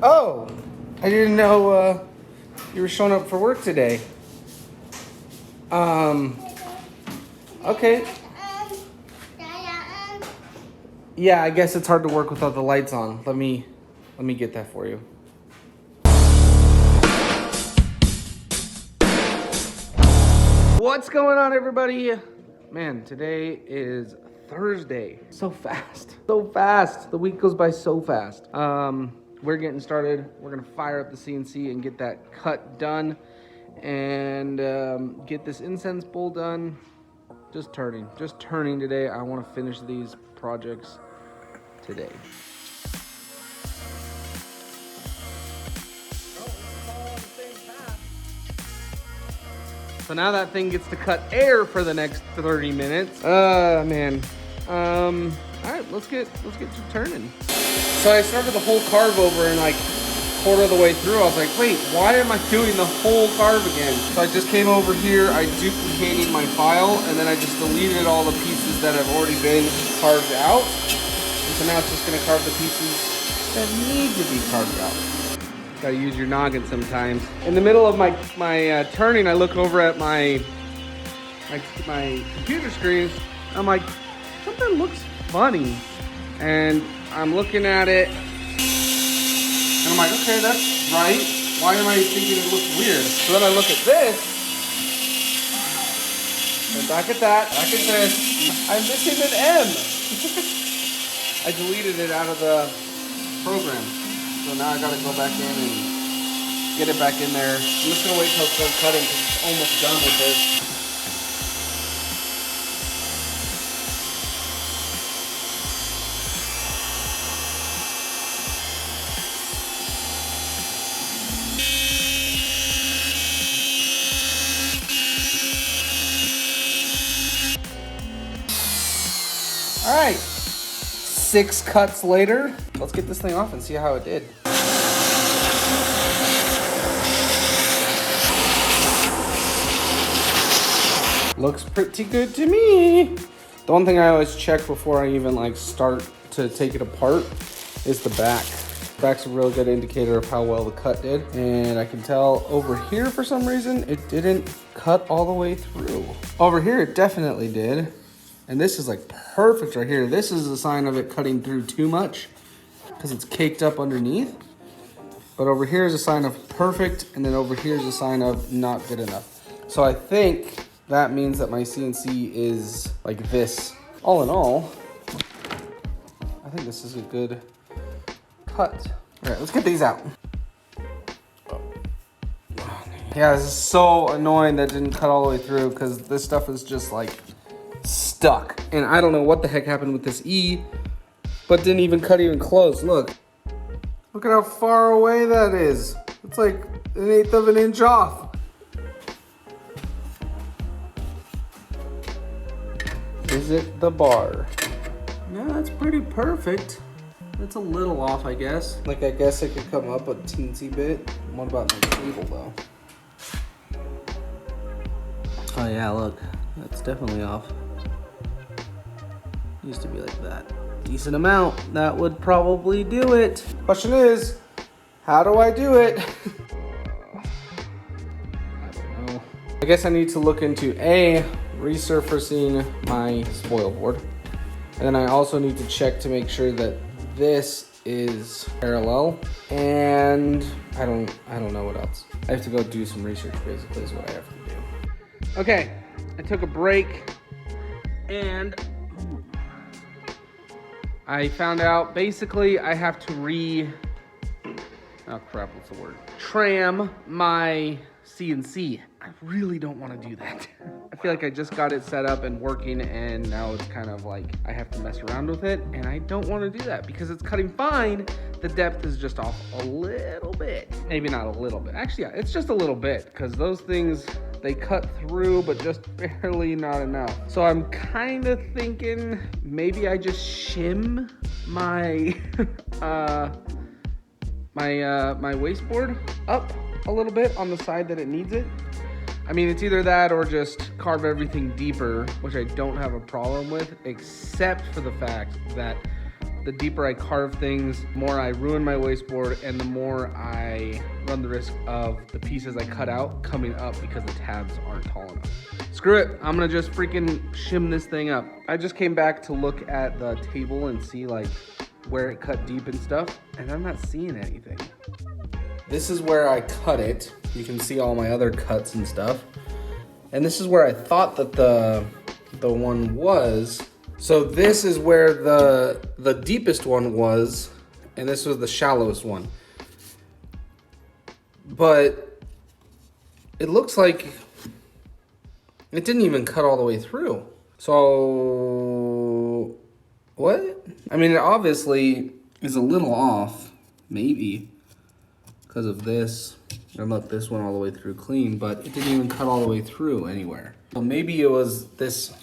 Oh, I didn't know you were showing up for work today. Okay. Yeah, I guess it's hard to work without the lights on. Let me get that for you. What's going on, everybody? Man, today is Thursday. So fast. So fast. The week goes by so fast. We're getting started. We're gonna fire up the CNC and get that cut done and get this insensible done. Just turning today. I want to finish these projects today. So now that thing gets to cut air for the next 30 minutes. Man. All right, let's get to turning. So I started the whole carve over and like quarter of the way through, I was like, wait, why am I doing the whole carve again? So I just came over here, I duplicated my file, and then I just deleted all the pieces that have already been carved out. And so now it's just gonna carve the pieces that need to be carved out. Gotta use your noggin sometimes. In the middle of my turning, I look over at my computer screen. I'm like, something looks funny. And I'm looking at it, and I'm like, okay, that's right. Why am I thinking it looks weird? So then I look at this, and back at that, back at this. I'm missing an M. I deleted it out of the program. So now I gotta go back in and get it back in there. I'm just gonna wait till it's done cutting because it's almost done with this. All right, 6 cuts later. Let's get this thing off and see how it did. Looks pretty good to me. The one thing I always check before I even like start to take it apart is the back. The back's a real good indicator of how well the cut did. And I can tell over here for some reason, it didn't cut all the way through. Over here, it definitely did. And this is like perfect right here. This is a sign of it cutting through too much because it's caked up underneath. But over here is a sign of perfect, and then over here is a sign of not good enough. So I think that means that my CNC is like this. All in all, I think this is a good cut. All right, let's get these out. Yeah, this is so annoying that it didn't cut all the way through because this stuff is just like stuck. And I don't know what the heck happened with this E, but didn't even cut even close. Look at how far away that is. It's like 1/8 of an inch off. Is it the bar? No, that's pretty perfect. It's a little off, I guess. Like, I guess it could come up a teensy bit. What about my cable though? Oh yeah, look, that's definitely off. Used to be like that. Decent amount. That would probably do it. Question is, how do I do it? I don't know. I guess I need to look into resurfacing my spoil board. And then I also need to check to make sure that this is parallel. And I don't know what else. I have to go do some research, basically, is what I have to do. Okay, I took a break and I found out basically I have to tram my CNC. I really don't want to do that. I feel like I just got it set up and working, and now it's kind of like I have to mess around with it, and I don't want to do that because it's cutting fine. The depth is just off a little bit. Maybe not a little bit. Actually, yeah, it's just a little bit because those things, they cut through, but just barely, not enough. So I'm kind of thinking maybe I just shim my my wasteboard up a little bit on the side that it needs it. I mean, it's either that or just carve everything deeper, which I don't have a problem with, except for the fact that the deeper I carve things, the more I ruin my wasteboard, and the more I run the risk of the pieces I cut out coming up because the tabs aren't tall enough. Screw it, I'm gonna just freaking shim this thing up. I just came back to look at the table and see like where it cut deep and stuff, and I'm not seeing anything. This is where I cut it. You can see all my other cuts and stuff. And this is where I thought that the one was. So this is where the deepest one was, and this was the shallowest one. But it looks like it didn't even cut all the way through. So, what? I mean, it obviously is a little off, maybe, because of this. And look, this went all the way through clean, but it didn't even cut all the way through anywhere. So maybe it was this,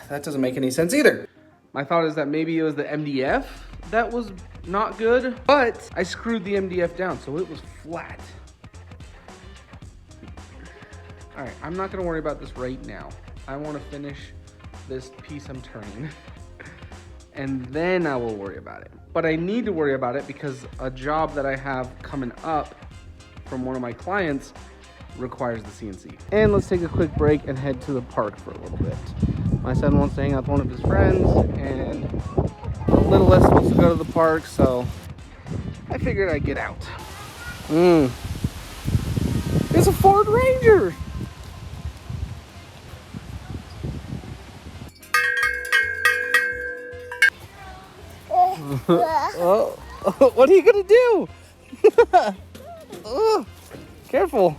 that doesn't make any sense either. My thought is that maybe it was the MDF that was not good, but I screwed the MDF down, so it was flat. All right, I'm not gonna worry about this right now. I wanna finish this piece I'm turning, and then I will worry about it. But I need to worry about it because a job that I have coming up from one of my clients requires the CNC. And let's take a quick break and head to the park for a little bit. My son wants to hang out with one of his friends, and the littlest wants to go to the park, so I figured I'd get out. It's a Ford Ranger! Oh, what are you gonna do? Oh, careful.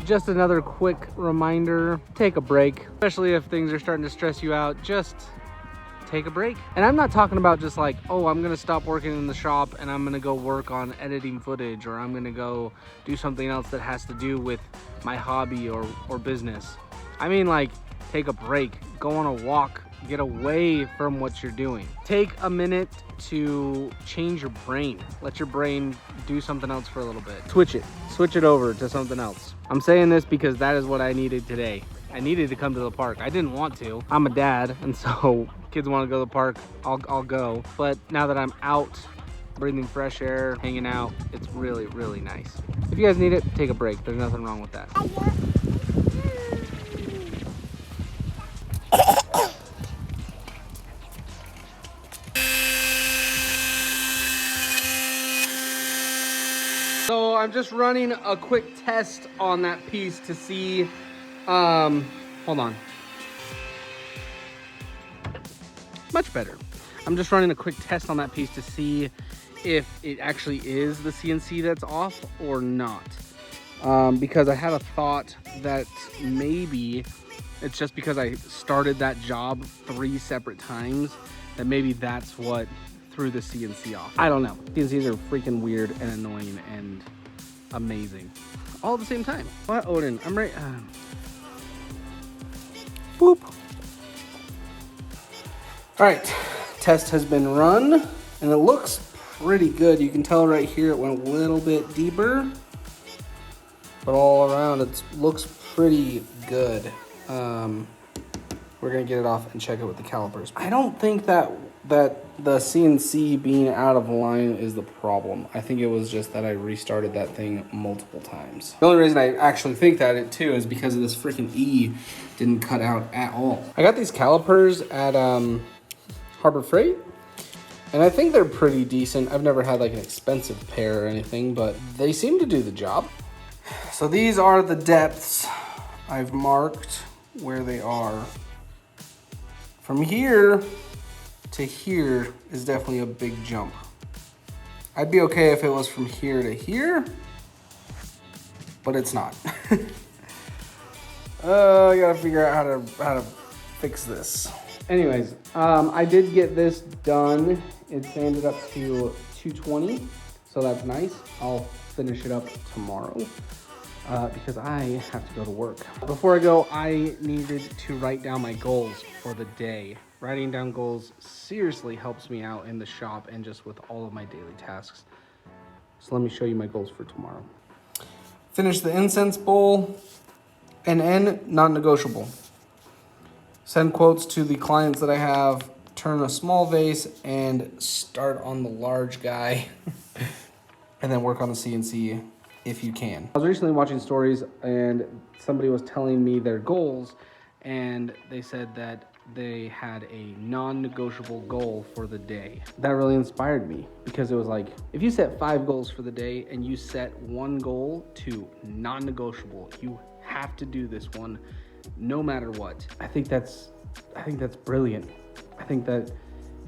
Just another quick reminder, take a break, especially if things are starting to stress you out. Just take a break. And I'm not talking about just like, oh, I'm gonna stop working in the shop and I'm gonna go work on editing footage, or I'm gonna go do something else that has to do with my hobby or business. I mean, like, take a break, go on a walk, get away from what you're doing. Take a minute to change your brain. Let your brain do something else for a little bit. Switch it over to something else. I'm saying this because that is what I needed today. I needed to come to the park. I didn't want to. I'm a dad, and so kids want to go to the park, I'll go. But now that I'm out, breathing fresh air, hanging out, it's really, really nice. If you guys need it, take a break. There's nothing wrong with that. So I'm just running a quick test on that piece to see, hold on. Much better. I'm just running a quick test on that piece to see if it actually is the CNC that's off or not. Because I had a thought that maybe it's just because I started that job 3 separate times, that maybe that's what threw the CNC off. I don't know. CNCs are freaking weird and annoying and amazing all at the same time. What, Odin? I'm right. Boop. All right, test has been run and it looks pretty good. You can tell right here it went a little bit deeper, but all around it looks pretty good. We're gonna get it off and check it with the calipers. I don't think that the CNC being out of line is the problem. I think it was just that I restarted that thing multiple times. The only reason I actually think that it too is because of this freaking E didn't cut out at all. I got these calipers at Harbor Freight, and I think they're pretty decent. I've never had like an expensive pair or anything, but they seem to do the job. So these are the depths. I've marked where they are. From here to here is definitely a big jump. I'd be okay if it was from here to here, but it's not. I gotta figure out how to fix this. Anyways, I did get this done. It sanded up to 220, so that's nice. I'll finish it up tomorrow because I have to go to work. Before I go, I needed to write down my goals for the day. Writing down goals seriously helps me out in the shop and just with all of my daily tasks. So let me show you my goals for tomorrow. Finish the incense bowl, and N, non-negotiable. Send quotes to the clients that I have, turn a small vase, and start on the large guy. And then work on the CNC if you can. I was recently watching stories and somebody was telling me their goals, and they said that they had a non-negotiable goal for the day. That really inspired me because it was like, if you set 5 goals for the day and you set one goal to non-negotiable, you have to do this one no matter what. I think that's brilliant. I think that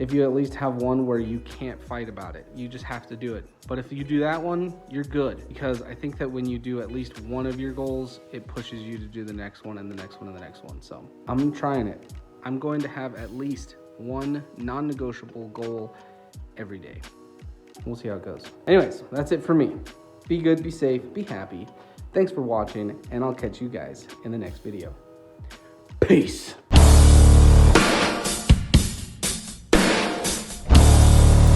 if you at least have one where you can't fight about it, you just have to do it. But if you do that one, you're good. Because I think that when you do at least one of your goals, it pushes you to do the next one and the next one and the next one. So I'm trying it. I'm going to have at least one non-negotiable goal every day. We'll see how it goes. Anyways, that's it for me. Be good, be safe, be happy. Thanks for watching, and I'll catch you guys in the next video. Peace.